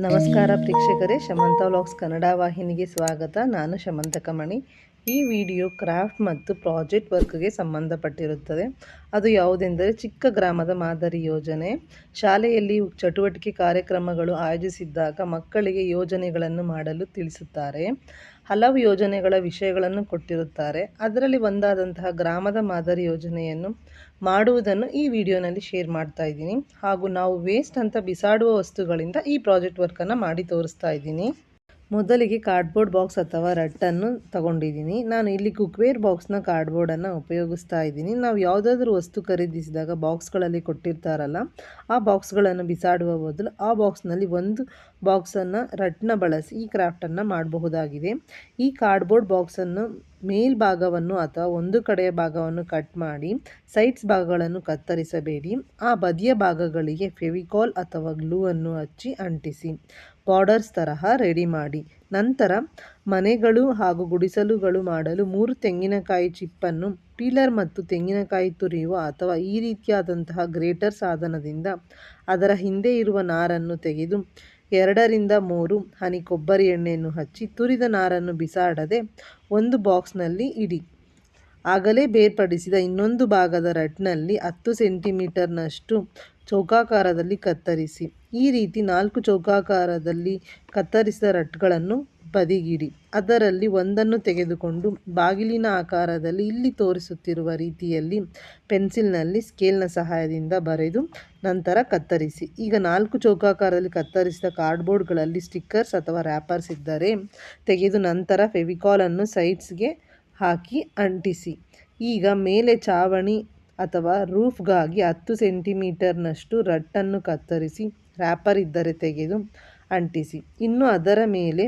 ನಮಸ್ಕಾರ ಪ್ರೇಕ್ಷಕರೇ, ಶಮಂತ ವ್ಲಾಗ್ಸ್ ಕನ್ನಡ ವಾಹಿನಿಗೆ ಸ್ವಾಗತ. ನಾನು ಶಮಂತಕ ಮಣಿ. ಈ ವಿಡಿಯೋ ಕ್ರಾಫ್ಟ್ ಮತ್ತು ಪ್ರಾಜೆಕ್ಟ್ ವರ್ಕ್ಗೆ ಸಂಬಂಧಪಟ್ಟಿರುತ್ತದೆ. ಅದು ಯಾವುದೆಂದರೆ ಚಿಕ್ಕ ಗ್ರಾಮದ ಮಾದರಿ ಯೋಜನೆ. ಶಾಲೆಯಲ್ಲಿ ಚಟುವಟಿಕೆ ಕಾರ್ಯಕ್ರಮಗಳು ಆಯೋಜಿಸಿದ್ದಾಗ ಮಕ್ಕಳಿಗೆ ಯೋಜನೆಗಳನ್ನು ಮಾಡಲು ತಿಳಿಸುತ್ತಾರೆ. ಹಲವು ಯೋಜನೆಗಳ ವಿಷಯಗಳನ್ನು ಕೊಟ್ಟಿರುತ್ತಾರೆ. ಅದರಲ್ಲಿ ಒಂದಾದಂತಹ ಗ್ರಾಮದ ಮಾದರಿ ಯೋಜನೆಯನ್ನು ಮಾಡುವುದನ್ನು ಈ ವಿಡಿಯೋನಲ್ಲಿ ಶೇರ್ ಮಾಡ್ತಾ ಇದ್ದೀನಿ. ಹಾಗೂ ನಾವು ವೇಸ್ಟ್ ಅಂತ ಬಿಸಾಡುವ ವಸ್ತುಗಳಿಂದ ಈ ಪ್ರಾಜೆಕ್ಟ್ ವರ್ಕನ್ನು ಮಾಡಿ ತೋರಿಸ್ತಾ ಇದ್ದೀನಿ. ಮೊದಲಿಗೆ ಕಾರ್ಡ್ಬೋರ್ಡ್ ಬಾಕ್ಸ್ ಅಥವಾ ರಟ್ಟನ್ನು ತಗೊಂಡಿದ್ದೀನಿ. ನಾನು ಇಲ್ಲಿ ಕುಕ್ವೇರ್ ಬಾಕ್ಸ್ನ ಕಾರ್ಡ್ಬೋರ್ಡನ್ನು ಉಪಯೋಗಿಸ್ತಾ ಇದ್ದೀನಿ. ನಾವು ಯಾವುದಾದ್ರೂ ವಸ್ತು ಖರೀದಿಸಿದಾಗ ಬಾಕ್ಸ್ಗಳಲ್ಲಿ ಕೊಟ್ಟಿರ್ತಾರಲ್ಲ, ಆ ಬಾಕ್ಸ್ಗಳನ್ನು ಬಿಸಾಡುವ ಬದಲು ಆ ಬಾಕ್ಸ್ನಲ್ಲಿ ಒಂದು ಬಾಕ್ಸನ್ನು ರಟ್ಟನ್ನ ಬಳಸಿ ಈ ಕ್ರಾಫ್ಟನ್ನು ಮಾಡಬಹುದಾಗಿದೆ. ಈ ಕಾರ್ಡ್ಬೋರ್ಡ್ ಬಾಕ್ಸನ್ನು ಮೇಲ್ಭಾಗವನ್ನು ಅಥವಾ ಒಂದು ಕಡೆಯ ಭಾಗವನ್ನು ಕಟ್ ಮಾಡಿ ಸೈಡ್ಸ್ ಭಾಗಗಳನ್ನು ಕತ್ತರಿಸಬೇಡಿ. ಆ ಬದಿಯ ಭಾಗಗಳಿಗೆ ಫೆವಿಕಾಲ್ ಅಥವಾ ಗ್ಲೂ ಅನ್ನು ಹಚ್ಚಿ ಅಂಟಿಸಿ ಬಾರ್ಡರ್ಸ್ ತರಹ ರೆಡಿ ಮಾಡಿ. ನಂತರ ಮನೆಗಳು ಹಾಗೂ ಗುಡಿಸಲುಗಳು ಮಾಡಲು 3 ತೆಂಗಿನಕಾಯಿ ಚಿಪ್ಪನ್ನು ಪೀಲರ್ ಮತ್ತು ತೆಂಗಿನಕಾಯಿ ತುರಿಯುವ ಅಥವಾ ಈ ರೀತಿಯಾದಂತಹ ಗ್ರೇಟರ್ ಸಾಧನದಿಂದ ಅದರ ಹಿಂದೆ ಇರುವ ನಾರನ್ನು ತೆಗೆದು 2 ರಿಂದ 3 ಹನಿ ಕೊಬ್ಬರಿ ಎಣ್ಣೆಯನ್ನು ಹಚ್ಚಿ ತುರಿದ ನಾರನ್ನು ಬಿಸಾಡದೆ ಒಂದು ಬಾಕ್ಸ್ನಲ್ಲಿ ಇಡಿ. ಆಗಲೇ ಬೇರ್ಪಡಿಸಿದ ಇನ್ನೊಂದು ಭಾಗದ ರಟ್ನಲ್ಲಿ 10 ಸೆಂಟಿಮೀಟರ್ನಷ್ಟು ಚೌಕಾಕಾರದಲ್ಲಿ ಕತ್ತರಿಸಿ. ಈ ರೀತಿ 4 ಚೌಕಾಕಾರದಲ್ಲಿ ಕತ್ತರಿಸಿದ ರಟ್ಗಳನ್ನು ಬದಿಗಿಡಿ. ಅದರಲ್ಲಿ ಒಂದನ್ನು ತೆಗೆದುಕೊಂಡು ಬಾಗಿಲಿನ ಆಕಾರದಲ್ಲಿ ಇಲ್ಲಿ ತೋರಿಸುತ್ತಿರುವ ರೀತಿಯಲ್ಲಿ ಪೆನ್ಸಿಲ್ನಲ್ಲಿ ಸ್ಕೇಲ್ನ ಸಹಾಯದಿಂದ ಬರೆದು ನಂತರ ಕತ್ತರಿಸಿ. ಈಗ 4 ಚೌಕಾಕಾರದಲ್ಲಿ ಕತ್ತರಿಸಿದ ಕಾರ್ಡ್ಬೋರ್ಡ್ಗಳಲ್ಲಿ ಸ್ಟಿಕ್ಕರ್ಸ್ ಅಥವಾ ರ್ಯಾಪರ್ಸ್ ಇದ್ದರೆ ತೆಗೆದು ನಂತರ ಫೆವಿಕಾಲನ್ನು ಸೈಡ್ಸ್ಗೆ ಹಾಕಿ ಅಂಟಿಸಿ. ಈಗ ಮೇಲೆ ಚಾವಣಿ ಅಥವಾ ರೂಫ್ಗಾಗಿ 10 ಸೆಂಟಿಮೀಟರ್ನಷ್ಟು ರಟ್ಟನ್ನು ಕತ್ತರಿಸಿ ರ್ಯಾಪರ್ ಇದ್ದರೆ ತೆಗೆದು ಅಂಟಿಸಿ. ಇನ್ನು ಅದರ ಮೇಲೆ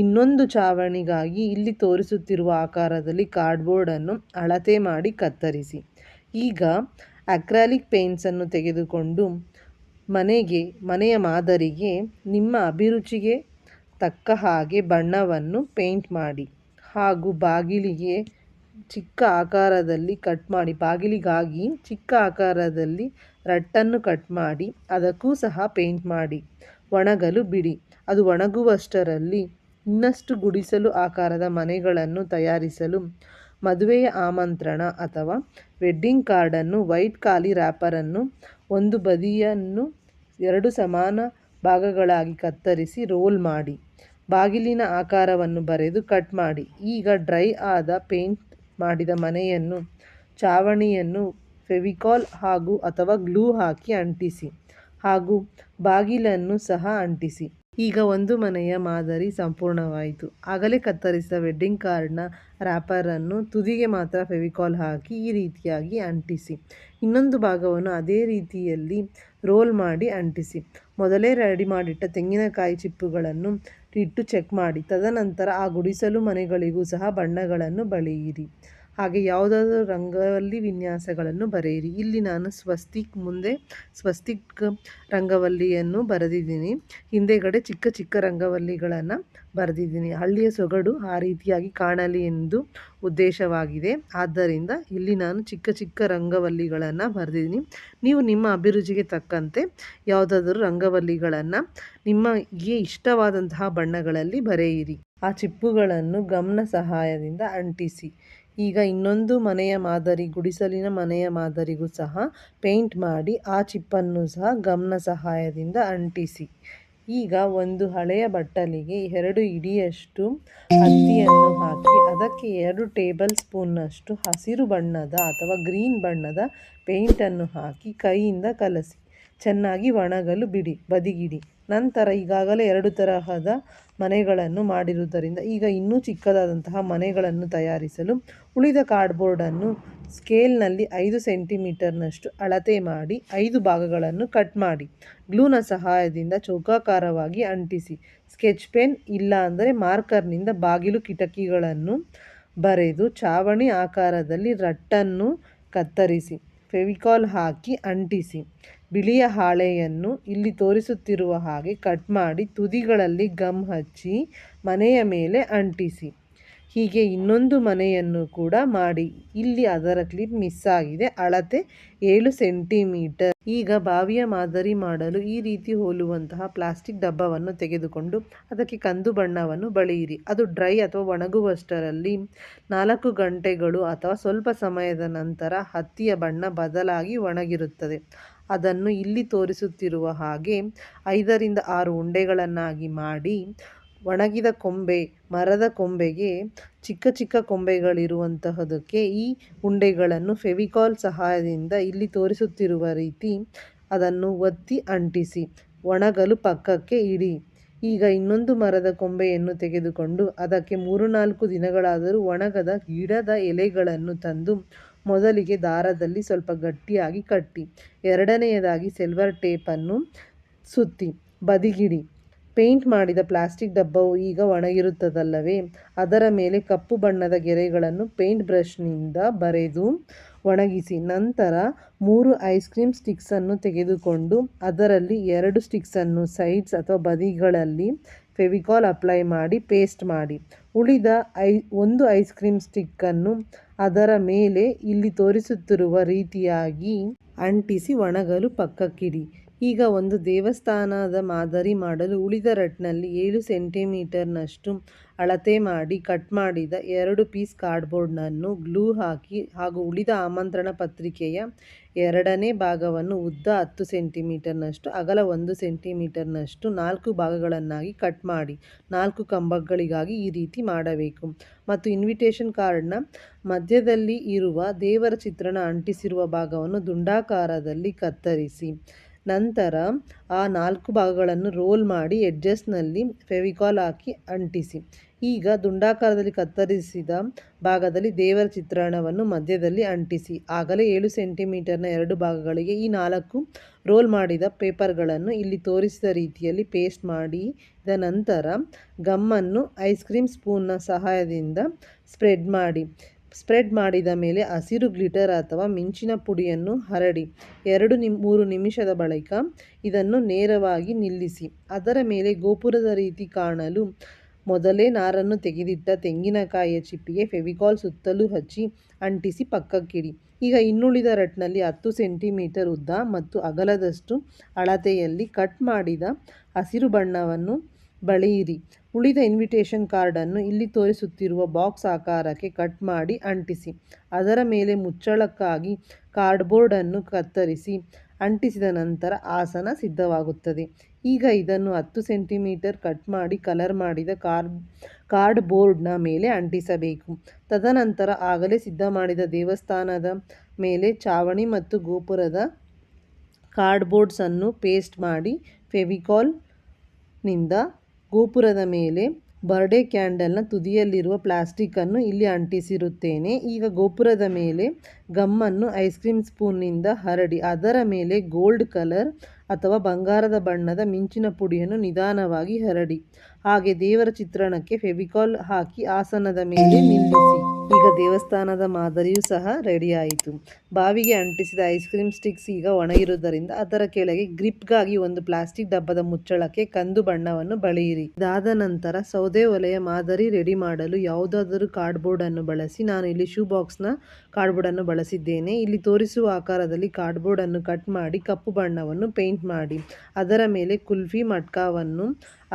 ಇನ್ನೊಂದು ಚಾವಣಿಗಾಗಿ ಇಲ್ಲಿ ತೋರಿಸುತ್ತಿರುವ ಆಕಾರದಲ್ಲಿ ಕಾರ್ಡ್ಬೋರ್ಡನ್ನು ಅಳತೆ ಮಾಡಿ ಕತ್ತರಿಸಿ. ಈಗ ಅಕ್ರಾಲಿಕ್ ಪೇಂಟ್ಸನ್ನು ತೆಗೆದುಕೊಂಡು ಮನೆಯ ಮಾದರಿಗೆ ನಿಮ್ಮ ಅಭಿರುಚಿಗೆ ತಕ್ಕ ಹಾಗೆ ಬಣ್ಣವನ್ನು ಪೇಂಟ್ ಮಾಡಿ. ಹಾಗೂ ಬಾಗಿಲಿಗೆ ಚಿಕ್ಕ ಆಕಾರದಲ್ಲಿ ಕಟ್ ಮಾಡಿ ಬಾಗಿಲಿಗಾಗಿ ಚಿಕ್ಕ ಆಕಾರದಲ್ಲಿ ರಟ್ಟನ್ನು ಕಟ್ ಮಾಡಿ ಅದಕ್ಕೂ ಸಹ ಪೇಂಟ್ ಮಾಡಿ ಒಣಗಲು ಬಿಡಿ. ಅದು ಒಣಗುವಷ್ಟರಲ್ಲಿ ಇನ್ನಷ್ಟು ಗುಡಿಸಲು ಆಕಾರದ ಮನೆಗಳನ್ನು ತಯಾರಿಸಲು ಮದುವೆಯ ಆಮಂತ್ರಣ ಅಥವಾ ವೆಡ್ಡಿಂಗ್ ಕಾರ್ಡನ್ನು ವೈಟ್ ಖಾಲಿ ರ್ಯಾಪರನ್ನು ಒಂದು ಬದಿಯನ್ನು 2 ಸಮಾನ ಭಾಗಗಳಾಗಿ ಕತ್ತರಿಸಿ ರೋಲ್ ಮಾಡಿ ಬಾಗಿಲಿನ ಆಕಾರವನ್ನು ಬರೆದು ಕಟ್ ಮಾಡಿ. ಈಗ ಡ್ರೈ ಆದ ಪೇಂಟ್ ಮಾಡಿದ ಮನೆಯನ್ನು ಚಾವಣಿಯನ್ನು ಫೆವಿಕಾಲ್ ಹಾಗೂ ಅಥವಾ ಗ್ಲೂ ಹಾಕಿ ಅಂಟಿಸಿ ಹಾಗೂ ಬಾಗಿಲನ್ನು ಸಹ ಅಂಟಿಸಿ. ಈಗ ಒಂದು ಮನೆಯ ಮಾದರಿ ಸಂಪೂರ್ಣವಾಯಿತು. ಆಗಲೇ ಕತ್ತರಿಸಿದ ವೆಡ್ಡಿಂಗ್ ಕಾರ್ಡ್ನ ರ್ಯಾಪರನ್ನು ತುದಿಗೆ ಮಾತ್ರ ಫೆವಿಕಾಲ್ ಹಾಕಿ ಈ ರೀತಿಯಾಗಿ ಅಂಟಿಸಿ. ಇನ್ನೊಂದು ಭಾಗವನ್ನು ಅದೇ ರೀತಿಯಲ್ಲಿ ರೋಲ್ ಮಾಡಿ ಅಂಟಿಸಿ. ಮೊದಲೇ ರೆಡಿ ಮಾಡಿಟ್ಟ ತೆಂಗಿನಕಾಯಿ ಚಿಪ್ಪುಗಳನ್ನು ಇಟ್ಟು ಚೆಕ್ ಮಾಡಿ. ತದನಂತರ ಆ ಗುಡಿಸಲು ಮನೆಗಳಿಗೂ ಸಹ ಬಣ್ಣಗಳನ್ನು ಬಳಿಯಿರಿ. ಹಾಗೆ ಯಾವುದಾದ್ರೂ ರಂಗವಲ್ಲಿ ವಿನ್ಯಾಸಗಳನ್ನು ಬರೆಯಿರಿ. ಇಲ್ಲಿ ನಾನು ಮುಂದೆ ಸ್ವಸ್ತಿಕ್ ರಂಗವಲ್ಲಿಯನ್ನು ಬರೆದಿದ್ದೀನಿ. ಹಿಂದೆಗಡೆ ಚಿಕ್ಕ ಚಿಕ್ಕ ರಂಗವಲ್ಲಿಗಳನ್ನು ಬರೆದಿದ್ದೀನಿ. ಹಳ್ಳಿಯ ಸೊಗಡು ಆ ರೀತಿಯಾಗಿ ಕಾಣಲಿ ಎಂದು ಉದ್ದೇಶವಾಗಿದೆ. ಆದ್ದರಿಂದ ಇಲ್ಲಿ ನಾನು ಚಿಕ್ಕ ಚಿಕ್ಕ ರಂಗವಲ್ಲಿಗಳನ್ನು ಬರೆದಿದ್ದೀನಿ. ನೀವು ನಿಮ್ಮ ಅಭಿರುಚಿಗೆ ತಕ್ಕಂತೆ ಯಾವುದಾದರೂ ರಂಗವಲ್ಲಿಗಳನ್ನು ನಿಮಗೆ ಇಷ್ಟವಾದಂತಹ ಬಣ್ಣಗಳಲ್ಲಿ ಬರೆಯಿರಿ. ಆ ಚಿಪ್ಪುಗಳನ್ನು ಗಮ್ನ ಸಹಾಯದಿಂದ ಅಂಟಿಸಿ. ಈಗ ಇನ್ನೊಂದು ಮನೆಯ ಮಾದರಿ ಗುಡಿಸಲಿನ ಮನೆಯ ಮಾದರಿಗೂ ಸಹ ಪೇಂಟ್ ಮಾಡಿ ಆ ಚಿಪ್ಪನ್ನು ಸಹ ಗಮ್ನ ಸಹಾಯದಿಂದ ಅಂಟಿಸಿ. ಈಗ ಒಂದು ಹಳೆಯ ಬಟ್ಟಲಿಗೆ 2 ಇಡಿಯಷ್ಟು ಹತ್ತಿಯನ್ನು ಹಾಕಿ ಅದಕ್ಕೆ 2 ಟೇಬಲ್ ಸ್ಪೂನ್ನಷ್ಟು ಹಸಿರು ಬಣ್ಣದ ಅಥವಾ ಗ್ರೀನ್ ಬಣ್ಣದ ಪೇಂಟನ್ನು ಹಾಕಿ ಕೈಯಿಂದ ಕಲಸಿ ಚೆನ್ನಾಗಿ ಒಣಗಲು ಬದಿಗಿಡಿ. ನಂತರ ಈಗಾಗಲೇ 2 ತರಹದ ಮನೆಗಳನ್ನು ಮಾಡಿರುವುದರಿಂದ ಈಗ ಇನ್ನೂ ಚಿಕ್ಕದಾದಂತಹ ಮನೆಗಳನ್ನು ತಯಾರಿಸಲು ಉಳಿದ ಕಾರ್ಡ್ಬೋರ್ಡನ್ನು ಸ್ಕೇಲ್ನಲ್ಲಿ 5 ಸೆಂಟಿಮೀಟರ್ನಷ್ಟು ಅಳತೆ ಮಾಡಿ 5 ಭಾಗಗಳನ್ನು ಕಟ್ ಮಾಡಿ ಗ್ಲೂನ ಸಹಾಯದಿಂದ ಚೌಕಾಕಾರವಾಗಿ ಅಂಟಿಸಿ. ಸ್ಕೆಚ್ ಪೆನ್ ಇಲ್ಲ ಅಂದರೆ ಮಾರ್ಕರ್ನಿಂದ ಬಾಗಿಲು ಕಿಟಕಿಗಳನ್ನು ಬರೆದು ಚಾವಣಿ ಆಕಾರದಲ್ಲಿ ರಟ್ಟನ್ನು ಕತ್ತರಿಸಿ ಫೆವಿಕಾಲ್ ಹಾಕಿ ಅಂಟಿಸಿ. ಬಿಳಿಯ ಹಾಳೆಯನ್ನು ಇಲ್ಲಿ ತೋರಿಸುತ್ತಿರುವ ಹಾಗೆ ಕಟ್ ಮಾಡಿ ತುದಿಗಳಲ್ಲಿ ಗಮ್ ಹಚ್ಚಿ ಮನೆಯ ಮೇಲೆ ಅಂಟಿಸಿ. ಹೀಗೆ ಇನ್ನೊಂದು ಮನೆಯನ್ನು ಕೂಡ ಮಾಡಿ. ಇಲ್ಲಿ ಅದರ ಕ್ಲಿಪ್ ಮಿಸ್ ಆಗಿದೆ. ಅಳತೆ 7 ಸೆಂಟಿಮೀಟರ್. ಈಗ ಬಾವಿಯ ಮಾದರಿ ಮಾಡಲು ಈ ರೀತಿ ಹೋಲುವಂತಹ ಪ್ಲಾಸ್ಟಿಕ್ ಡಬ್ಬವನ್ನು ತೆಗೆದುಕೊಂಡು ಅದಕ್ಕೆ ಕಂದು ಬಣ್ಣವನ್ನು ಬಳಿಯಿರಿ. ಅದು ಡ್ರೈ ಅಥವಾ ಒಣಗುವಷ್ಟರಲ್ಲಿ 4 ಗಂಟೆಗಳು ಅಥವಾ ಸ್ವಲ್ಪ ಸಮಯದ ನಂತರ ಹತ್ತಿಯ ಬಣ್ಣ ಬದಲಾಗಿ ಒಣಗಿರುತ್ತದೆ. ಅದನ್ನು ಇಲ್ಲಿ ತೋರಿಸುತ್ತಿರುವ ಹಾಗೆ 5ರಿಂದ 6 ಉಂಡೆಗಳನ್ನಾಗಿ ಮಾಡಿ, ಒಣಗಿದ ಕೊಂಬೆ, ಮರದ ಕೊಂಬೆಗೆ ಚಿಕ್ಕ ಚಿಕ್ಕ ಕೊಂಬೆಗಳಿರುವಂತಹದಕ್ಕೆ ಈ ಉಂಡೆಗಳನ್ನು ಫೆವಿಕಾಲ್ ಸಹಾಯದಿಂದ ಇಲ್ಲಿ ತೋರಿಸುತ್ತಿರುವ ರೀತಿ ಅದನ್ನು ಒತ್ತಿ ಅಂಟಿಸಿ ಒಣಗಲು ಪಕ್ಕಕ್ಕೆ ಇಡಿ. ಈಗ ಇನ್ನೊಂದು ಮರದ ಕೊಂಬೆಯನ್ನು ತೆಗೆದುಕೊಂಡು ಅದಕ್ಕೆ 3-4 ದಿನಗಳಾದರೂ ಒಣಗದ ಗಿಡದ ಎಲೆಗಳನ್ನು ತಂದು ಮೊದಲಿಗೆ ದಾರದಲ್ಲಿ ಸ್ವಲ್ಪ ಗಟ್ಟಿಯಾಗಿ ಕಟ್ಟಿ, ಎರಡನೆಯದಾಗಿ ಸಿಲ್ವರ್ ಟೇಪನ್ನು ಸುತ್ತಿ ಬದಿಗಿಡಿ. ಪೇಂಟ್ ಮಾಡಿದ ಪ್ಲಾಸ್ಟಿಕ್ ಡಬ್ಬವು ಈಗ ಒಣಗಿರುತ್ತದಲ್ಲವೇ, ಅದರ ಮೇಲೆ ಕಪ್ಪು ಬಣ್ಣದ ಗೆರೆಗಳನ್ನು ಪೇಂಟ್ ಬ್ರಷ್ನಿಂದ ಬರೆದು ಒಣಗಿಸಿ. ನಂತರ 3 ಐಸ್ ಕ್ರೀಮ್ ಸ್ಟಿಕ್ಸನ್ನು ತೆಗೆದುಕೊಂಡು ಅದರಲ್ಲಿ 2 ಸ್ಟಿಕ್ಸನ್ನು ಸೈಡ್ಸ್ ಅಥವಾ ಬದಿಗಳಲ್ಲಿ ಫೆವಿಕಾಲ್ ಅಪ್ಲೈ ಮಾಡಿ ಪೇಸ್ಟ್ ಮಾಡಿ. ಉಳಿದ 1 ಐಸ್ ಕ್ರೀಮ್ ಸ್ಟಿಕ್ಕನ್ನು ಅದರ ಮೇಲೆ ಇಲ್ಲಿ ತೋರಿಸುತ್ತಿರುವ ರೀತಿಯಾಗಿ ಅಂಟಿಸಿ ಒಣಗಲು ಪಕ್ಕಕ್ಕಿಡಿ. ಈಗ ಒಂದು ದೇವಸ್ಥಾನದ ಮಾದರಿ ಮಾಡಲು ಉಳಿದ ರಟ್ನಲ್ಲಿ 7 ಸೆಂಟಿಮೀಟರ್ನಷ್ಟು ಅಳತೆ ಮಾಡಿ ಕಟ್ ಮಾಡಿದ 2 ಪೀಸ್ ಕಾರ್ಡ್ಬೋರ್ಡ್ನನ್ನು ಗ್ಲೂ ಹಾಕಿ ಹಾಗೂ ಉಳಿದ ಆಮಂತ್ರಣ ಪತ್ರಿಕೆಯ 2ನೇ ಭಾಗವನ್ನು ಉದ್ದ 10 ಸೆಂಟಿಮೀಟರ್ನಷ್ಟು, ಅಗಲ 1 ಸೆಂಟಿಮೀಟರ್ನಷ್ಟು 4 ಭಾಗಗಳನ್ನಾಗಿ ಕಟ್ ಮಾಡಿ 4 ಕಂಬಗಳಿಗಾಗಿ ಈ ರೀತಿ ಮಾಡಬೇಕು. ಮತ್ತು ಇನ್ವಿಟೇಷನ್ ಕಾರ್ಡ್ನ ಮಧ್ಯದಲ್ಲಿ ಇರುವ ದೇವರ ಚಿತ್ರಣ ಅಂಟಿಸಿರುವ ಭಾಗವನ್ನು ದುಂಡಾಕಾರದಲ್ಲಿ ಕತ್ತರಿಸಿ ನಂತರ ಆ 4 ಭಾಗಗಳನ್ನು ರೋಲ್ ಮಾಡಿ ಎಡ್ಜಸ್ನಲ್ಲಿ ಫೆವಿಕಾಲ್ ಹಾಕಿ ಅಂಟಿಸಿ. ಈಗ ದುಂಡಾಕಾರದಲ್ಲಿ ಕತ್ತರಿಸಿದ ಭಾಗದಲ್ಲಿ ದೇವರ ಚಿತ್ರಣವನ್ನು ಮಧ್ಯದಲ್ಲಿ ಅಂಟಿಸಿ. ಆಗಲೇ 7 ಸೆಂಟಿಮೀಟರ್ನ 2 ಭಾಗಗಳಿಗೆ ಈ 4 ರೋಲ್ ಮಾಡಿದ ಪೇಪರ್ಗಳನ್ನು ಇಲ್ಲಿ ತೋರಿಸಿದ ರೀತಿಯಲ್ಲಿ ಪೇಸ್ಟ್ ಮಾಡಿದ ನಂತರ ಗಮ್ಮನ್ನು ಐಸ್ ಕ್ರೀಮ್ ಸ್ಪೂನ್ನ ಸಹಾಯದಿಂದ ಸ್ಪ್ರೆಡ್ ಮಾಡಿ. ಸ್ಪ್ರೆಡ್ ಮಾಡಿದ ಮೇಲೆ ಹಸಿರು ಗ್ಲಿಟರ್ ಅಥವಾ ಮಿಂಚಿನ ಪುಡಿಯನ್ನು ಹರಡಿ 2-3 ನಿಮಿಷದ ಬಳಿಕ ಇದನ್ನು ನೇರವಾಗಿ ನಿಲ್ಲಿಸಿ. ಅದರ ಮೇಲೆ ಗೋಪುರದ ರೀತಿ ಕಾಣಲು ಮೊದಲೇ ನಾರನ್ನು ತೆಗೆದಿಟ್ಟ ತೆಂಗಿನಕಾಯಿಯ ಚಿಪ್ಪಿಗೆ ಫೆವಿಕಾಲ್ ಸುತ್ತಲೂ ಹಚ್ಚಿ ಅಂಟಿಸಿ ಪಕ್ಕಕ್ಕಿಡಿ. ಈಗ ಇನ್ನುಳಿದ ರಟ್ನಲ್ಲಿ 10 ಸೆಂಟಿಮೀಟರ್ ಉದ್ದ ಮತ್ತು ಅಗಲದಷ್ಟು ಅಳತೆಯಲ್ಲಿ ಕಟ್ ಮಾಡಿದ ಹಸಿರು ಬಣ್ಣವನ್ನು ಬಳಿಯಿರಿ. ಉಳಿದ ಇನ್ವಿಟೇಷನ್ ಕಾರ್ಡನ್ನು ಇಲ್ಲಿ ತೋರಿಸುತ್ತಿರುವ ಬಾಕ್ಸ್ ಆಕಾರಕ್ಕೆ ಕಟ್ ಮಾಡಿ ಅಂಟಿಸಿ. ಅದರ ಮೇಲೆ ಮುಚ್ಚಳಕ್ಕಾಗಿ ಕಾರ್ಡ್ಬೋರ್ಡನ್ನು ಕತ್ತರಿಸಿ ಅಂಟಿಸಿದ ನಂತರ ಆಸನ ಸಿದ್ಧವಾಗುತ್ತದೆ. ಈಗ ಇದನ್ನು 10 ಸೆಂಟಿಮೀಟರ್ ಕಟ್ ಮಾಡಿ ಕಲರ್ ಮಾಡಿದ ಕಾರ್ಡ್ಬೋರ್ಡ್ನ ಮೇಲೆ ಅಂಟಿಸಬೇಕು. ತದನಂತರ ಆಗಲೇ ಸಿದ್ಧ ಮಾಡಿದ ದೇವಸ್ಥಾನದ ಮೇಲೆ ಚಾವಣಿ ಮತ್ತು ಗೋಪುರದ ಕಾರ್ಡ್ಬೋರ್ಡ್ಸನ್ನು ಪೇಸ್ಟ್ ಮಾಡಿ ಫೆವಿಕಾಲ್ನಿಂದ ಗೋಪುರದ ಮೇಲೆ ಬರ್ಡೇ ಕ್ಯಾಂಡಲ್ನ ತುದಿಯಲ್ಲಿರುವ ಪ್ಲಾಸ್ಟಿಕ್ಕನ್ನು ಇಲ್ಲಿ ಅಂಟಿಸಿರುತ್ತೇನೆ. ಈಗ ಗೋಪುರದ ಮೇಲೆ ಗಮ್ಮನ್ನು ಐಸ್ ಕ್ರೀಮ್ ಸ್ಪೂನ್ನಿಂದ ಹರಡಿ ಅದರ ಮೇಲೆ ಗೋಲ್ಡ್ ಕಲರ್ ಅಥವಾ ಬಂಗಾರದ ಬಣ್ಣದ ಮಿಂಚಿನ ಪುಡಿಯನ್ನು ನಿಧಾನವಾಗಿ ಹರಡಿ. ಹಾಗೆ ದೇವರ ಚಿತ್ರಣಕ್ಕೆ ಫೆವಿಕಾಲ್ ಹಾಕಿ ಆಸನದ ಮೇಲೆ ನಿಲ್ಲಿಸಿ. ಈಗ ದೇವಸ್ಥಾನದ ಮಾದರಿಯೂ ಸಹ ರೆಡಿಯಾಯಿತು. ಬಾವಿಗೆ ಅಂಟಿಸಿದ ಐಸ್ ಕ್ರೀಮ್ ಸ್ಟಿಕ್ಸ್ ಈಗ ಒಣಗಿರುವುದರಿಂದ ಅದರ ಕೆಳಗೆ ಗ್ರಿಪ್ಗಾಗಿ ಒಂದು ಪ್ಲಾಸ್ಟಿಕ್ ಡಬ್ಬದ ಮುಚ್ಚಳಕ್ಕೆ ಕಂದು ಬಣ್ಣವನ್ನು ಬಳಿಯಿರಿ. ಇದಾದ ನಂತರ ಸೌದೆ ಒಲೆಯ ಮಾದರಿ ರೆಡಿ ಮಾಡಲು ಯಾವುದಾದರೂ ಕಾರ್ಡ್ಬೋರ್ಡನ್ನು ಬಳಸಿ. ನಾನು ಇಲ್ಲಿ ಶೂ ಬಾಕ್ಸ್ನ ಕಾರ್ಡ್ಬೋರ್ಡನ್ನು ಬಳಸಿದ್ದೇನೆ. ಇಲ್ಲಿ ತೋರಿಸುವ ಆಕಾರದಲ್ಲಿ ಕಾರ್ಡ್ಬೋರ್ಡನ್ನು ಕಟ್ ಮಾಡಿ ಕಪ್ಪು ಬಣ್ಣವನ್ನು ಪೇಂಟ್ ಮಾಡಿ ಅದರ ಮೇಲೆ ಕುಲ್ಫಿ ಮಟ್ಕಾವನ್ನು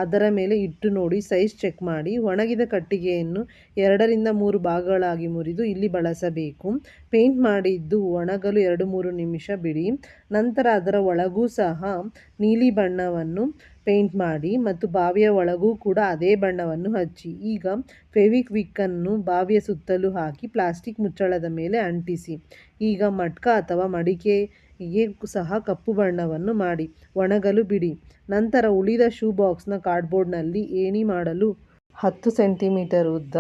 ಅದರ ಮೇಲೆ ಇಟ್ಟು ನೋಡಿ ಸೈಜ್ ಚೆಕ್ ಮಾಡಿ. ಒಣಗಿದ ಕಟ್ಟಿಗೆಯನ್ನು 2ರಿಂದ 3 ಭಾಗಗಳಾಗಿ ಮುರಿದು ಇಲ್ಲಿ ಬಳಸಬೇಕು. ಪೇಂಟ್ ಮಾಡಿದ್ದು ಒಣಗಲು 2-3 ನಿಮಿಷ ಬಿಡಿ. ನಂತರ ಅದರ ಒಳಗೂ ಸಹ ನೀಲಿ ಬಣ್ಣವನ್ನು ಪೇಂಟ್ ಮಾಡಿ ಮತ್ತು ಬಾವಿಯ ಒಳಗೂ ಕೂಡ ಅದೇ ಬಣ್ಣವನ್ನು ಹಚ್ಚಿ. ಈಗ ಫೆವಿಕ್ವಿಕ್ಕನ್ನು ಬಾವಿಯ ಸುತ್ತಲೂ ಹಾಕಿ ಪ್ಲಾಸ್ಟಿಕ್ ಮುಚ್ಚಳದ ಮೇಲೆ ಅಂಟಿಸಿ. ಈಗ ಮಟ್ಕ ಅಥವಾ ಮಡಿಕೆಗೆ ಸಹ ಕಪ್ಪು ಬಣ್ಣವನ್ನು ಮಾಡಿ ಒಣಗಲು ಬಿಡಿ. ನಂತರ ಉಳಿದ ಶೂ ಬಾಕ್ಸ್ನ ಕಾರ್ಡ್ಬೋರ್ಡ್ನಲ್ಲಿ ಏಣಿ ಮಾಡಲು 10 ಸೆಂಟಿಮೀಟರ್ ಉದ್ದ,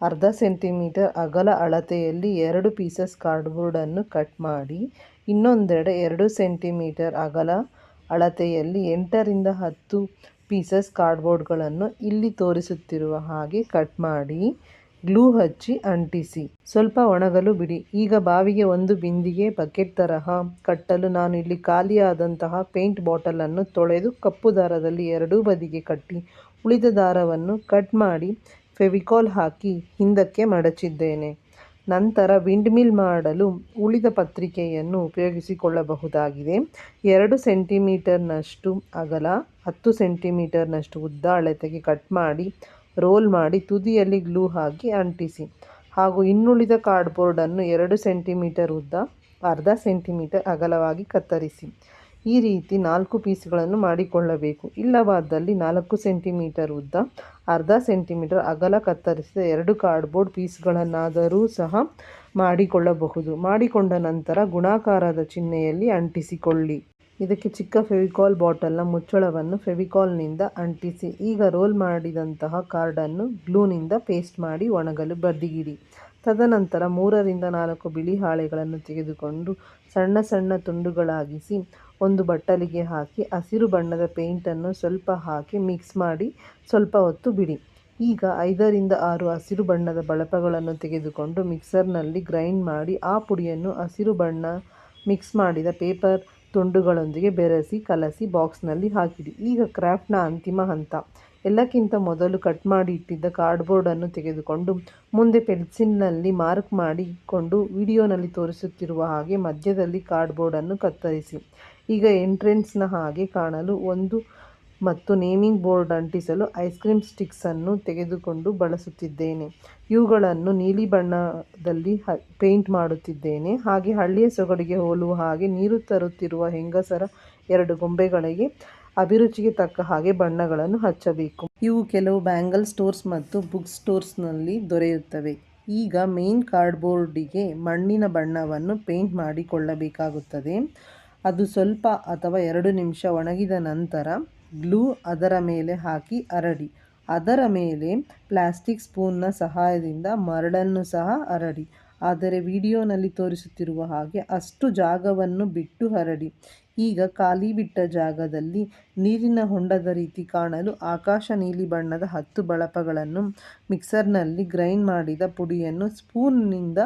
ಅರ್ಧ ಸೆಂಟಿಮೀಟರ್ ಅಗಲ ಅಳತೆಯಲ್ಲಿ 2 ಪೀಸಸ್ ಕಾರ್ಡ್ಬೋರ್ಡನ್ನು ಕಟ್ ಮಾಡಿ ಇನ್ನೊಂದೆಡೆ 2 ಸೆಂಟಿಮೀಟರ್ ಅಗಲ ಅಳತೆಯಲ್ಲಿ 8ರಿಂದ 10 ಪೀಸಸ್ ಕಾರ್ಡ್ಬೋರ್ಡ್ಗಳನ್ನು ಇಲ್ಲಿ ತೋರಿಸುತ್ತಿರುವ ಹಾಗೆ ಕಟ್ ಮಾಡಿ ಗ್ಲೂ ಹಚ್ಚಿ ಅಂಟಿಸಿ ಸ್ವಲ್ಪ ಒಣಗಲು ಬಿಡಿ. ಈಗ ಬಾವಿಗೆ ಒಂದು ಬಿಂದಿಗೆ ಬಕೆಟ್ ತರಹ ಕಟ್ಟಲು ನಾನು ಇಲ್ಲಿ ಖಾಲಿಯಾದಂತಹ ಪೇಂಟ್ ಬಾಟಲನ್ನು ತೊಳೆದು ಕಪ್ಪು ದಾರದಲ್ಲಿ ಎರಡೂ ಬದಿಗೆ ಕಟ್ಟಿ ಉಳಿದ ದಾರವನ್ನು ಕಟ್ ಮಾಡಿ ಫೆವಿಕಾಲ್ ಹಾಕಿ ಹಿಂದಕ್ಕೆ ಮಡಚಿದ್ದೇನೆ. ನಂತರ ವಿಂಡ್ ಮಿಲ್ ಮಾಡಲು ಉಳಿದ ಪತ್ರಿಕೆಯನ್ನು ಉಪಯೋಗಿಸಿಕೊಳ್ಳಬಹುದಾಗಿದೆ. 2 ಸೆಂಟಿಮೀಟರ್ನಷ್ಟು ಅಗಲ, 10 ಸೆಂಟಿಮೀಟರ್ನಷ್ಟು ಉದ್ದ ಅಳತೆಗೆ ಕಟ್ ಮಾಡಿ ರೋಲ್ ಮಾಡಿ ತುದಿಯಲ್ಲಿ ಗ್ಲೂ ಹಾಕಿ ಅಂಟಿಸಿ. ಹಾಗೂ ಇನ್ನುಳಿದ ಕಾರ್ಡ್ಬೋರ್ಡನ್ನು 2 ಸೆಂಟಿಮೀಟರ್ ಉದ್ದ, ಅರ್ಧ ಸೆಂಟಿಮೀಟರ್ ಅಗಲವಾಗಿ ಕತ್ತರಿಸಿ. ಈ ರೀತಿ 4 ಪೀಸ್ಗಳನ್ನು ಮಾಡಿಕೊಳ್ಳಬೇಕು. ಇಲ್ಲವಾದಲ್ಲಿ 4 ಸೆಂಟಿಮೀಟರ್ ಉದ್ದ, ಅರ್ಧ ಸೆಂಟಿಮೀಟರ್ ಅಗಲ ಕತ್ತರಿಸಿದ 2 ಕಾರ್ಡ್ಬೋರ್ಡ್ ಪೀಸ್ಗಳನ್ನಾದರೂ ಸಹ ಮಾಡಿಕೊಳ್ಳಬಹುದು. ಮಾಡಿಕೊಂಡ ನಂತರ ಗುಣಾಕಾರದ ಚಿಹ್ನೆಯಲ್ಲಿ ಅಂಟಿಸಿಕೊಳ್ಳಿ. ಇದಕ್ಕೆ ಚಿಕ್ಕ ಫೆವಿಕಾಲ್ ಬಾಟಲ್ನ ಮುಚ್ಚಳವನ್ನು ಫೆವಿಕಾಲ್ನಿಂದ ಅಂಟಿಸಿ. ಈಗ ರೋಲ್ ಮಾಡಿದಂತಹ ಕಾರ್ಡನ್ನು ಗ್ಲೂನಿಂದ ಪೇಸ್ಟ್ ಮಾಡಿ ಒಣಗಲು ಬದಿಗಿಡಿ. ತದನಂತರ 3ರಿಂದ 4 ಬಿಳಿ ಹಾಳೆಗಳನ್ನು ತೆಗೆದುಕೊಂಡು ಸಣ್ಣ ಸಣ್ಣ ತುಂಡುಗಳಾಗಿಸಿ ಒಂದು ಬಟ್ಟಲಿಗೆ ಹಾಕಿ ಹಸಿರು ಬಣ್ಣದ ಪೇಂಟನ್ನು ಸ್ವಲ್ಪ ಹಾಕಿ ಮಿಕ್ಸ್ ಮಾಡಿ ಸ್ವಲ್ಪ ಹೊತ್ತು ಬಿಡಿ. ಈಗ 5ರಿಂದ 6 ಹಸಿರು ಬಣ್ಣದ ಬಳಪಗಳನ್ನು ತೆಗೆದುಕೊಂಡು ಮಿಕ್ಸರ್ನಲ್ಲಿ ಗ್ರೈಂಡ್ ಮಾಡಿ ಆ ಪುಡಿಯನ್ನು ಹಸಿರು ಬಣ್ಣ ಮಿಕ್ಸ್ ಮಾಡಿದ ಪೇಪರ್ ತುಂಡುಗಳೊಂದಿಗೆ ಬೆರೆಸಿ ಕಲಸಿ ಬಾಕ್ಸ್ನಲ್ಲಿ ಹಾಕಿಡಿ. ಈಗ ಕ್ರಾಫ್ಟ್ನ ಅಂತಿಮ ಹಂತ. ಎಲ್ಲಕ್ಕಿಂತ ಮೊದಲು ಕಟ್ ಮಾಡಿ ಇಟ್ಟಿದ್ದ ಕಾರ್ಡ್ಬೋರ್ಡನ್ನು ತೆಗೆದುಕೊಂಡು ಮುಂದೆ ಪೆನ್ಸಿಲ್ನಲ್ಲಿ ಮಾರ್ಕ್ ಮಾಡಿಕೊಂಡು ವಿಡಿಯೋನಲ್ಲಿ ತೋರಿಸುತ್ತಿರುವ ಹಾಗೆ ಮಧ್ಯದಲ್ಲಿ ಕಾರ್ಡ್ಬೋರ್ಡನ್ನು ಕತ್ತರಿಸಿ. ಈಗ ಎಂಟ್ರೆನ್ಸ್ನ ಹಾಗೆ ಕಾಣಲು ಒಂದು ಮತ್ತು ನೇಮಿಂಗ್ ಬೋರ್ಡ್ ಅಂಟಿಸಲು ಐಸ್ ಕ್ರೀಮ್ ಸ್ಟಿಕ್ಸನ್ನು ತೆಗೆದುಕೊಂಡು ಬಳಸುತ್ತಿದ್ದೇನೆ. ಇವುಗಳನ್ನು ನೀಲಿ ಬಣ್ಣದಲ್ಲಿ ಪೇಂಟ್ ಮಾಡುತ್ತಿದ್ದೇನೆ. ಹಾಗೆ ಹಳ್ಳಿಯ ಸೊಗಡಿಗೆ ಹೋಲುವ ಹಾಗೆ ನೀರು ತರುತ್ತಿರುವ ಹೆಂಗಸರ 2 ಗೊಂಬೆಗಳಿಗೆ ಅಭಿರುಚಿಗೆ ತಕ್ಕ ಹಾಗೆ ಬಣ್ಣಗಳನ್ನು ಹಚ್ಚಬೇಕು. ಇವು ಕೆಲವು ಬ್ಯಾಂಗಲ್ ಸ್ಟೋರ್ಸ್ ಮತ್ತು ಬುಕ್ ಸ್ಟೋರ್ಸ್ನಲ್ಲಿ ದೊರೆಯುತ್ತವೆ. ಈಗ ಮೇನ್ ಕಾರ್ಡ್ಬೋರ್ಡಿಗೆ ಮಣ್ಣಿನ ಬಣ್ಣವನ್ನು ಪೇಂಟ್ ಮಾಡಿಕೊಳ್ಳಬೇಕಾಗುತ್ತದೆ. ಅದು ಸ್ವಲ್ಪ ಅಥವಾ 2 ನಿಮಿಷ ಒಣಗಿದ ನಂತರ ಗ್ಲೂ ಅದರ ಮೇಲೆ ಹಾಕಿ ಹರಡಿ. ಅದರ ಮೇಲೆ ಪ್ಲಾಸ್ಟಿಕ್ ಸ್ಪೂನ್ನ ಸಹಾಯದಿಂದ ಮರಳನ್ನು ಸಹ ಹರಡಿ. ಆದರೆ ವಿಡಿಯೋನಲ್ಲಿ ತೋರಿಸುತ್ತಿರುವ ಹಾಗೆ ಅಷ್ಟು ಜಾಗವನ್ನು ಬಿಟ್ಟು ಹರಡಿ. ಈಗ ಖಾಲಿ ಬಿಟ್ಟ ಜಾಗದಲ್ಲಿ ನೀರಿನ ಹೊಂಡದ ರೀತಿ ಕಾಣಲು ಆಕಾಶ ನೀಲಿ ಬಣ್ಣದ 10 ಬಳಪಗಳನ್ನು ಮಿಕ್ಸರ್ನಲ್ಲಿ ಗ್ರೈಂಡ್ ಮಾಡಿದ ಪುಡಿಯನ್ನು ಸ್ಪೂನ್ನಿಂದ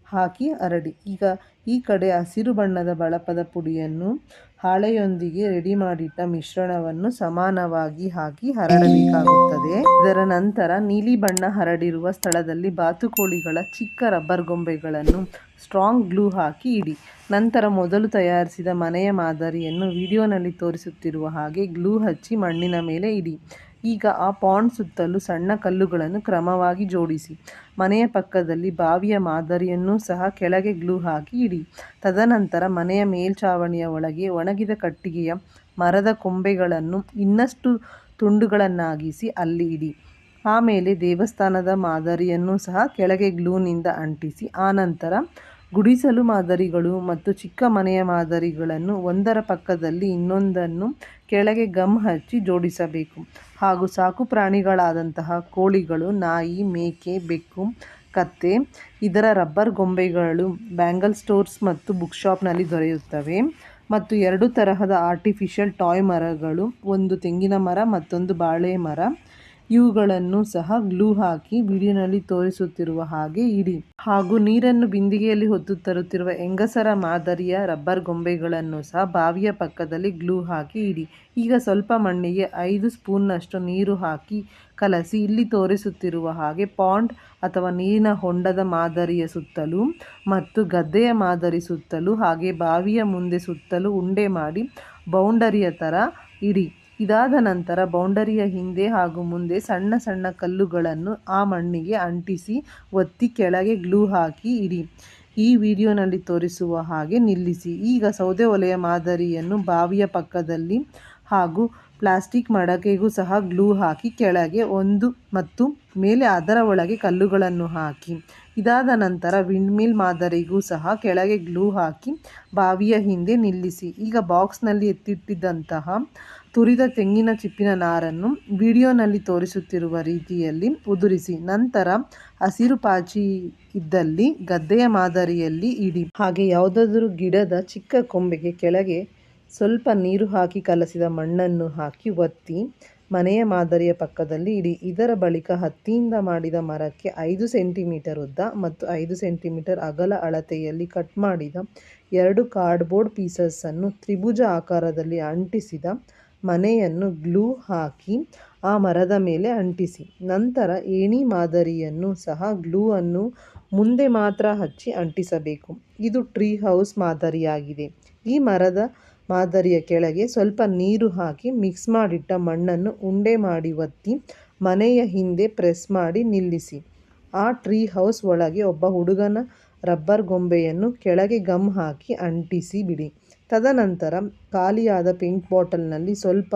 ಹಾಕಿ ಹರಡಿ. ಈಗ ಈ ಕಡೆ ಹಸಿರು ಬಣ್ಣದ ಬಳಪದ ಪುಡಿಯನ್ನು ಹಾಳೆಯೊಂದಿಗೆ ರೆಡಿ ಮಾಡಿಟ್ಟ ಮಿಶ್ರಣವನ್ನು ಸಮಾನವಾಗಿ ಹಾಕಿ ಹರಡಬೇಕಾಗುತ್ತದೆ. ಇದರ ನಂತರ ನೀಲಿ ಬಣ್ಣ ಹರಡಿರುವ ಸ್ಥಳದಲ್ಲಿ ಬಾತುಕೋಳಿಗಳ ಚಿಕ್ಕ ರಬ್ಬರ್ ಗೊಂಬೆಗಳನ್ನು ಸ್ಟ್ರಾಂಗ್ ಗ್ಲೂ ಹಾಕಿ ಇಡಿ. ನಂತರ ಮೊದಲು ತಯಾರಿಸಿದ ಮನೆಯ ಮಾದರಿಯನ್ನು ವಿಡಿಯೋನಲ್ಲಿ ತೋರಿಸುತ್ತಿರುವ ಹಾಗೆ ಗ್ಲೂ ಹಚ್ಚಿ ಮಣ್ಣಿನ ಮೇಲೆ ಇಡಿ. ಈಗ ಆ ಪಾಂಡ್ ಸುತ್ತಲೂ ಸಣ್ಣ ಕಲ್ಲುಗಳನ್ನು ಕ್ರಮವಾಗಿ ಜೋಡಿಸಿ. ಮನೆಯ ಪಕ್ಕದಲ್ಲಿ ಬಾವಿಯ ಮಾದರಿಯನ್ನೂ ಸಹ ಕೆಳಗೆ ಗ್ಲೂ ಹಾಕಿ ಇಡಿ. ತದನಂತರ ಮನೆಯ ಮೇಲ್ಛಾವಣಿಯ ಒಳಗೆ ಒಣಗಿದ ಕಟ್ಟಿಗೆಯ ಮರದ ಕೊಂಬೆಗಳನ್ನು ಇನ್ನಷ್ಟು ತುಂಡುಗಳನ್ನಾಗಿಸಿ ಅಲ್ಲಿ ಇಡಿ. ಆಮೇಲೆ ದೇವಸ್ಥಾನದ ಮಾದರಿಯನ್ನೂ ಸಹ ಕೆಳಗೆ ಗ್ಲೂನಿಂದ ಅಂಟಿಸಿ. ಆನಂತರ ಗುಡಿಸಲು ಮಾದರಿಗಳು ಮತ್ತು ಚಿಕ್ಕ ಮನೆಯ ಮಾದರಿಗಳನ್ನು ಒಂದರ ಪಕ್ಕದಲ್ಲಿ ಇನ್ನೊಂದನ್ನು ಕೆಳಗೆ ಗಮ್ ಹಚ್ಚಿ ಜೋಡಿಸಬೇಕು. ಹಾಗೂ ಸಾಕು ಪ್ರಾಣಿಗಳಾದಂತಹ ಕೋಳಿಗಳು, ನಾಯಿ, ಮೇಕೆ, ಬೆಕ್ಕು, ಕತ್ತೆ ಇದರ ರಬ್ಬರ್ ಗೊಂಬೆಗಳು ಬ್ಯಾಂಗಲ್ ಸ್ಟೋರ್ಸ್ ಮತ್ತು ಬುಕ್ ಶಾಪ್ನಲ್ಲಿ ದೊರೆಯುತ್ತವೆ. ಮತ್ತು 2 ತರಹದ ಆರ್ಟಿಫಿಷಿಯಲ್ ಟಾಯ್ ಮರಗಳು, ಒಂದು ತೆಂಗಿನ ಮರ ಮತ್ತೊಂದು ಬಾಳೆ ಮರ, ಇವುಗಳನ್ನು ಸಹ ಗ್ಲೂ ಹಾಕಿ ವಿಡಿಯೋನಲ್ಲಿ ತೋರಿಸುತ್ತಿರುವ ಹಾಗೆ ಇಡಿ. ಹಾಗೂ ನೀರನ್ನು ಬಿಂದಿಗೆಯಲ್ಲಿ ಹೊತ್ತು ತರುತ್ತಿರುವ ಹೆಂಗಸರ ಮಾದರಿಯ ರಬ್ಬರ್ ಗೊಂಬೆಗಳನ್ನು ಸಹ ಬಾವಿಯ ಪಕ್ಕದಲ್ಲಿ ಗ್ಲೂ ಹಾಕಿ ಇಡಿ. ಈಗ ಸ್ವಲ್ಪ ಮಣ್ಣಿಗೆ 5 ಸ್ಪೂನ್ನಷ್ಟು ನೀರು ಹಾಕಿ ಕಲಸಿ ಇಲ್ಲಿ ತೋರಿಸುತ್ತಿರುವ ಹಾಗೆ ಪಾಂಡ್ ಅಥವಾ ನೀರಿನ ಹೊಂಡದ ಮಾದರಿಯ ಸುತ್ತಲೂ ಮತ್ತು ಗದ್ದೆಯ ಮಾದರಿ ಸುತ್ತಲೂ ಹಾಗೆ ಬಾವಿಯ ಮುಂದೆ ಸುತ್ತಲೂ ಉಂಡೆ ಮಾಡಿ ಬೌಂಡರಿಯ ಥರ ಇಡಿ. ಇದಾದ ನಂತರ ಬೌಂಡರಿಯ ಹಿಂದೆ ಹಾಗೂ ಮುಂದೆ ಸಣ್ಣ ಸಣ್ಣ ಕಲ್ಲುಗಳನ್ನು ಆ ಮಣ್ಣಿಗೆ ಅಂಟಿಸಿ ಒತ್ತಿ ಕೆಳಗೆ ಗ್ಲೂ ಹಾಕಿ ಇಡಿ. ಈ ವಿಡಿಯೋನಲ್ಲಿ ತೋರಿಸುವ ಹಾಗೆ ನಿಲ್ಲಿಸಿ. ಈಗ ಸೌದೆ ಒಲೆಯ ಮಾದರಿಯನ್ನು ಬಾವಿಯ ಪಕ್ಕದಲ್ಲಿ ಹಾಗೂ ಪ್ಲಾಸ್ಟಿಕ್ ಮಡಕೆಗೂ ಸಹ ಗ್ಲೂ ಹಾಕಿ ಕೆಳಗೆ ಒಂದು ಮತ್ತು ಮೇಲೆ ಅದರ ಒಳಗೆ ಕಲ್ಲುಗಳನ್ನು ಹಾಕಿ. ಇದಾದ ನಂತರ ವಿಂಡ್ ಮಿಲ್ ಮಾದರಿಗೂ ಸಹ ಕೆಳಗೆ ಗ್ಲೂ ಹಾಕಿ ಬಾವಿಯ ಹಿಂದೆ ನಿಲ್ಲಿಸಿ. ಈಗ ಬಾಕ್ಸ್ನಲ್ಲಿ ಎತ್ತಿಟ್ಟಿದ್ದಂತಹ ತುರಿದ ತೆಂಗಿನ ಚಿಪ್ಪಿನ ನಾರನ್ನು ವಿಡಿಯೋನಲ್ಲಿ ತೋರಿಸುತ್ತಿರುವ ರೀತಿಯಲ್ಲಿ ಉದುರಿಸಿ. ನಂತರ ಹಸಿರು ಪಾಚಿ ಇದ್ದಲ್ಲಿ ಗದ್ದೆಯ ಮಾದರಿಯಲ್ಲಿ ಇಡಿ. ಹಾಗೆ ಯಾವುದಾದರೂ ಗಿಡದ ಚಿಕ್ಕ ಕೊಂಬೆಗೆ ಕೆಳಗೆ ಸ್ವಲ್ಪ ನೀರು ಹಾಕಿ ಕಲಸಿದ ಮಣ್ಣನ್ನು ಹಾಕಿ ಒತ್ತಿ ಮನೆಯ ಮಾದರಿಯ ಪಕ್ಕದಲ್ಲಿ ಇಡಿ. ಇದರ ಬಳಿಕ ಹತ್ತಿಯಿಂದ ಮಾಡಿದ ಮರಕ್ಕೆ 5 ಸೆಂಟಿಮೀಟರ್ ಉದ್ದ ಮತ್ತು 5 ಸೆಂಟಿಮೀಟರ್ ಅಗಲ ಅಳತೆಯಲ್ಲಿ ಕಟ್ ಮಾಡಿದ 2 ಕಾರ್ಡ್ಬೋರ್ಡ್ ಪೀಸಸ್ಸನ್ನು ತ್ರಿಭುಜ ಆಕಾರದಲ್ಲಿ ಅಂಟಿಸಿದ ಮನೆಯನ್ನು ಗ್ಲೂ ಹಾಕಿ ಆ ಮರದ ಮೇಲೆ ಅಂಟಿಸಿ. ನಂತರ ಏಣಿ ಮಾದರಿಯನ್ನು ಸಹ ಗ್ಲೂ ಅನ್ನು ಮುಂದೆ ಮಾತ್ರ ಹಚ್ಚಿ ಅಂಟಿಸಬೇಕು. ಇದು ಟ್ರೀ ಹೌಸ್ ಮಾದರಿಯಾಗಿದೆ. ಈ ಮರದ ಮಾದರಿಯ ಕೆಳಗೆ ಸ್ವಲ್ಪ ನೀರು ಹಾಕಿ ಮಿಕ್ಸ್ ಮಾಡಿಟ್ಟ ಮಣ್ಣನ್ನು ಉಂಡೆ ಮಾಡಿ ಒತ್ತಿ ಮನೆಯ ಹಿಂದೆ ಪ್ರೆಸ್ ಮಾಡಿ ನಿಲ್ಲಿಸಿ. ಆ ಟ್ರೀ ಹೌಸ್ ಒಳಗೆ ಒಬ್ಬ ಹುಡುಗನ ರಬ್ಬರ್ ಗೊಂಬೆಯನ್ನು ಕೆಳಗೆ ಗಮ್ ಹಾಕಿ ಅಂಟಿಸಿ ಬಿಡಿ. ತದನಂತರ ಖಾಲಿಯಾದ ಪೇಂಟ್ ಬಾಟಲ್ನಲ್ಲಿ ಸ್ವಲ್ಪ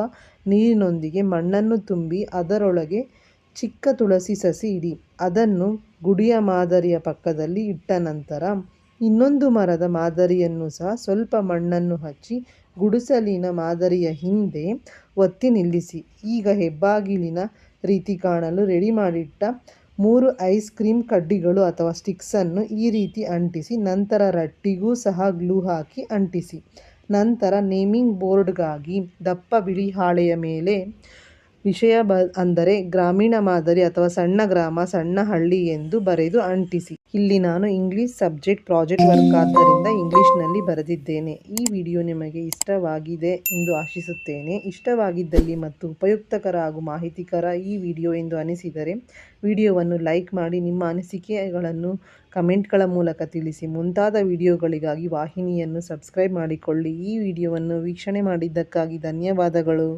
ನೀರಿನೊಂದಿಗೆ ಮಣ್ಣನ್ನು ತುಂಬಿ ಅದರೊಳಗೆ ಚಿಕ್ಕ ತುಳಸಿ ಸಸಿ ಇಡಿ. ಅದನ್ನು ಗುಡಿಯ ಮಾದರಿಯ ಪಕ್ಕದಲ್ಲಿ ಇಟ್ಟ ನಂತರ ಇನ್ನೊಂದು ಮರದ ಮಾದರಿಯನ್ನು ಸಹ ಸ್ವಲ್ಪ ಮಣ್ಣನ್ನು ಹಚ್ಚಿ ಗುಡಿಸಲಿನ ಮಾದರಿಯ ಹಿಂದೆ ಒತ್ತಿ ನಿಲ್ಲಿಸಿ. ಈಗ ಹೆಬ್ಬಾಗಿಲಿನ ರೀತಿ ಕಾಣಲು ರೆಡಿ ಮಾಡಿಟ್ಟ 3 ಐಸ್ ಕ್ರೀಮ್ ಕಡ್ಡಿಗಳು ಅಥವಾ ಸ್ಟಿಕ್ಸನ್ನು ಈ ರೀತಿ ಅಂಟಿಸಿ ನಂತರ ರಟ್ಟಿಗೂ ಸಹ ಗ್ಲೂ ಹಾಕಿ ಅಂಟಿಸಿ. ನಂತರ ನೇಮಿಂಗ್ ಬೋರ್ಡ್ಗಾಗಿ ದಪ್ಪ ಬಿಳಿ ಹಾಳೆಯ ಮೇಲೆ ವಿಷಯ ಅಂದರೆ ಗ್ರಾಮೀಣ ಮಾದರಿ ಅಥವಾ ಸಣ್ಣ ಗ್ರಾಮ, ಸಣ್ಣ ಹಳ್ಳಿ ಎಂದು ಬರೆದು ಅಂಟಿಸಿ. ಇಲ್ಲಿ ನಾನು ಇಂಗ್ಲಿಷ್ ಸಬ್ಜೆಕ್ಟ್ ಪ್ರಾಜೆಕ್ಟ್ ವರ್ಕ್ ಆದ್ದರಿಂದ ಇಂಗ್ಲಿಷ್ನಲ್ಲಿ ಬರೆದಿದ್ದೇನೆ. ಈ ವಿಡಿಯೋ ನಿಮಗೆ ಇಷ್ಟವಾಗಿದೆ ಎಂದು ಆಶಿಸುತ್ತೇನೆ. ಇಷ್ಟವಾಗಿದ್ದಲ್ಲಿ ಮತ್ತು ಉಪಯುಕ್ತಕರ ಹಾಗೂ ಮಾಹಿತಿಕರ ಈ ವಿಡಿಯೋ ಎಂದು ಅನಿಸಿದರೆ ವಿಡಿಯೋವನ್ನು ಲೈಕ್ ಮಾಡಿ, ನಿಮ್ಮ ಅನಿಸಿಕೆಗಳನ್ನು ಕಮೆಂಟ್ಗಳ ಮೂಲಕ ತಿಳಿಸಿ. ಮುಂತಾದ ವಿಡಿಯೋಗಳಿಗಾಗಿ ವಾಹಿನಿಯನ್ನು ಸಬ್ಸ್ಕ್ರೈಬ್ ಮಾಡಿಕೊಳ್ಳಿ. ಈ ವಿಡಿಯೋವನ್ನು ವೀಕ್ಷಣೆ ಮಾಡಿದ್ದಕ್ಕಾಗಿ ಧನ್ಯವಾದಗಳು.